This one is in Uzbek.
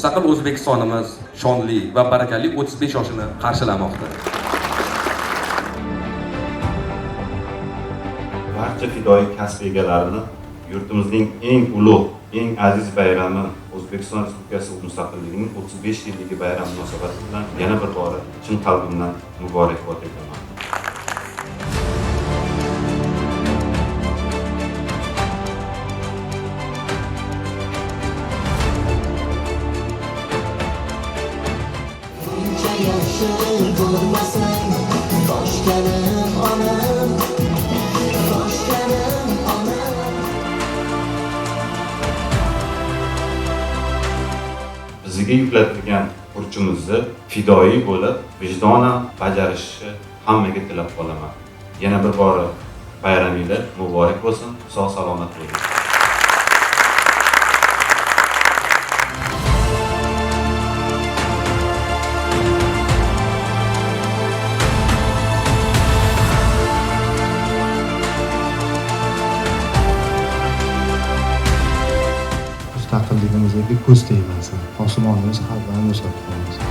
mustaqil O'zbekistonimiz shonli va barakali 35 yoshini qarshilamoqda. Barcha fidoyi kasb egalarini yurtimizning eng ulug', eng aziz bayrami O'zbekiston Respublikasi mustaqilligining 35 yilligi bayrami munosabati bilan yana bir bora chin qalbimdan muborakbod etaman. Bizga yuklatilgan burchimizni fidoyi bo'lib, vijdonan bajarishni hammaga tilab qolaman. Yana bir bora bayramingiz muborak bo'lsin. Sog' salomat bo'ling. Mustaqilligimizga ko'z tegmasin. Osmonimiz qalbdan yashab qolmasin.